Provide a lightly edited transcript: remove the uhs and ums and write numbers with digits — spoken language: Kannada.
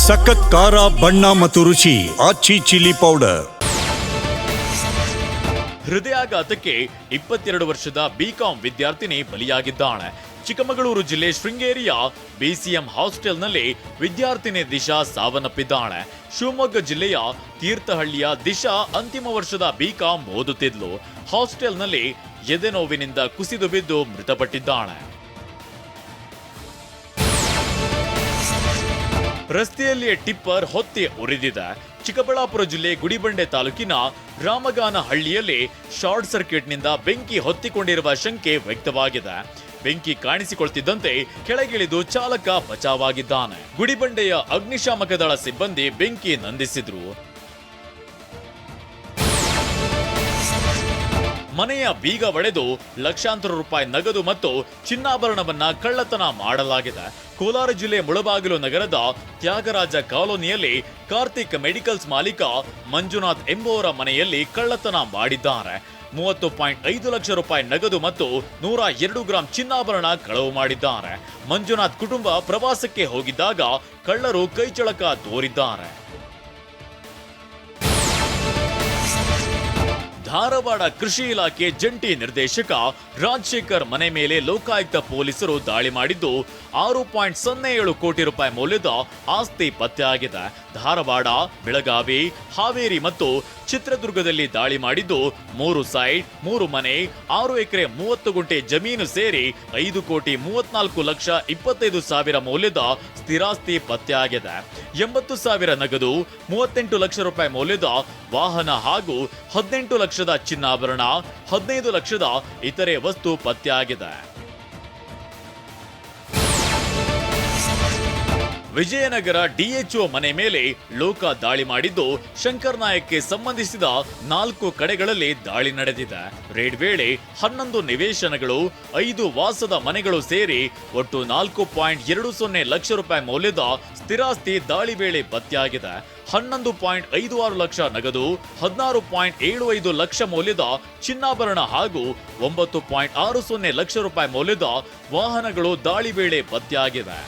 ಸಖತ್ ಖಾರ ಬಣ್ಣ ಮತ್ತು ರುಚಿ ಆಚಿ ಚಿಲ್ಲಿ ಪೌಡರ್. ಹೃದಯಾಘಾತಕ್ಕೆ 22 ವರ್ಷದ ಬಿಕಾಂ ವಿದ್ಯಾರ್ಥಿನಿ ಬಲಿಯಾಗಿದ್ದಾಳೆ. ಚಿಕ್ಕಮಗಳೂರು ಜಿಲ್ಲೆ ಶೃಂಗೇರಿಯ ಬಿಸಿಎಂ ಹಾಸ್ಟೆಲ್ನಲ್ಲಿ ವಿದ್ಯಾರ್ಥಿನಿ ದಿಶಾ ಸಾವನ್ನಪ್ಪಿದ್ದಾಳೆ. ಶಿವಮೊಗ್ಗ ಜಿಲ್ಲೆಯ ತೀರ್ಥಹಳ್ಳಿಯ ದಿಶಾ ಅಂತಿಮ ವರ್ಷದ ಬಿಕಾಂ ಓದುತ್ತಿದ್ಲು. ಹಾಸ್ಟೆಲ್ನಲ್ಲಿ ಎದೆನೋವಿನಿಂದ ಕುಸಿದು ಬಿದ್ದು ಮೃತಪಟ್ಟಿದ್ದಾಳೆ. ರಸ್ತೆಯಲ್ಲಿಯೇ ಟಿಪ್ಪರ್ ಹೊತ್ತಿ ಉರಿದಿದೆ. ಚಿಕ್ಕಬಳ್ಳಾಪುರ ಜಿಲ್ಲೆ ಗುಡಿಬಂಡೆ ತಾಲೂಕಿನ ರಾಮಗಾನ ಹಳ್ಳಿಯಲ್ಲಿ ಶಾರ್ಟ್ ಸರ್ಕ್ಯೂಟ್ನಿಂದ ಬೆಂಕಿ ಹೊತ್ತಿಕೊಂಡಿರುವ ಶಂಕೆ ವ್ಯಕ್ತವಾಗಿದೆ. ಬೆಂಕಿ ಕಾಣಿಸಿಕೊಳ್ತಿದ್ದಂತೆ ಕೆಳಗಿಳಿದು ಚಾಲಕ ಬಚಾವಾಗಿದ್ದಾನೆ. ಗುಡಿಬಂಡೆಯ ಅಗ್ನಿಶಾಮಕ ದಳ ಸಿಬ್ಬಂದಿ ಬೆಂಕಿ ನಂದಿಸಿದ್ರು. ಮನೆಯ ಬೀಗ ಒಡೆದು ಲಕ್ಷಾಂತರ ರೂಪಾಯಿ ನಗದು ಮತ್ತು ಚಿನ್ನಾಭರಣವನ್ನ ಕಳ್ಳತನ ಮಾಡಲಾಗಿದೆ. ಕೋಲಾರ ಜಿಲ್ಲೆ ಮುಳಬಾಗಿಲು ನಗರದ ತ್ಯಾಗರಾಜ ಕಾಲೋನಿಯಲ್ಲಿ ಕಾರ್ತಿಕ್ ಮೆಡಿಕಲ್ಸ್ ಮಾಲೀಕ ಮಂಜುನಾಥ್ ಎಂಬುವರ ಮನೆಯಲ್ಲಿ ಕಳ್ಳತನ ಮಾಡಿದ್ದಾರೆ. 30.5 ಲಕ್ಷ ರೂಪಾಯಿ ನಗದು ಮತ್ತು 102 ಗ್ರಾಂ ಚಿನ್ನಾಭರಣ ಕಳವು ಮಾಡಿದ್ದಾರೆ. ಮಂಜುನಾಥ್ ಕುಟುಂಬ ಪ್ರವಾಸಕ್ಕೆ ಹೋಗಿದ್ದಾಗ ಕಳ್ಳರು ಕೈಚಳಕ ತೋರಿದ್ದಾರೆ. ಧಾರವಾಡ ಕೃಷಿ ಇಲಾಖೆ ಜಂಟಿ ನಿರ್ದೇಶಕ ರಾಜಶೇಖರ್ ಮನೆ ಮೇಲೆ ಲೋಕಾಯುಕ್ತ ಪೊಲೀಸರು ದಾಳಿ ಮಾಡಿದ್ದು 6.07 ಕೋಟಿ ರೂಪಾಯಿ ಮೌಲ್ಯದ ಆಸ್ತಿ ಪತ್ತೆಯಾಗಿದೆ. ಧಾರವಾಡ, ಬೆಳಗಾವಿ, ಹಾವೇರಿ ಮತ್ತು ಚಿತ್ರದುರ್ಗದಲ್ಲಿ ದಾಳಿ ಮಾಡಿದ್ದು 3 ಸೈಟ್, 3 ಮನೆ, 6 ಎಕರೆ 30 ಗುಂಟೆ ಜಮೀನು ಸೇರಿ 5,34,25,000 ಮೌಲ್ಯದ ಸ್ಥಿರಾಸ್ತಿ ಪತ್ತೆಯಾಗಿದೆ. 80,000 ನಗದು, 38 ಲಕ್ಷ ರೂಪಾಯಿ ಮೌಲ್ಯದ ವಾಹನ ಹಾಗೂ 18 ಲಕ್ಷದ ಚಿನ್ನಾಭರಣ, 15 ಲಕ್ಷದ ಇತರೆ ವಸ್ತು ಪತ್ತೆಯಾಗಿದೆ. ವಿಜಯನಗರ ಡಿಎಚ್ಒ ಮನೆ ಮೇಲೆ ಲೋಕ ದಾಳಿ ಮಾಡಿದ್ದು ಶಂಕರ್ ನಾಯಕ್ಗೆ ಸಂಬಂಧಿಸಿದ 4 ಕಡೆಗಳಲ್ಲಿ ದಾಳಿ ನಡೆದಿದೆ. ರೇಡ್ ವೇಳೆ 11 ನಿವೇಶನಗಳು, 5 ವಾಸದ ಮನೆಗಳು ಸೇರಿ ಒಟ್ಟು 4.20 ಲಕ್ಷ ರೂಪಾಯಿ ಮೌಲ್ಯದ ಸ್ಥಿರಾಸ್ತಿ ದಾಳಿ ವೇಳೆ ಪತ್ತೆಯಾಗಿದೆ. 11.56 ಲಕ್ಷ ನಗದು, 16.75 ಲಕ್ಷ ಮೌಲ್ಯದ ಚಿನ್ನಾಭರಣ ಹಾಗೂ 9.60 ಲಕ್ಷ ರೂಪಾಯಿ ಮೌಲ್ಯದ ವಾಹನಗಳು ದಾಳಿ ವೇಳೆ ಪತ್ತೆಯಾಗಿವೆ.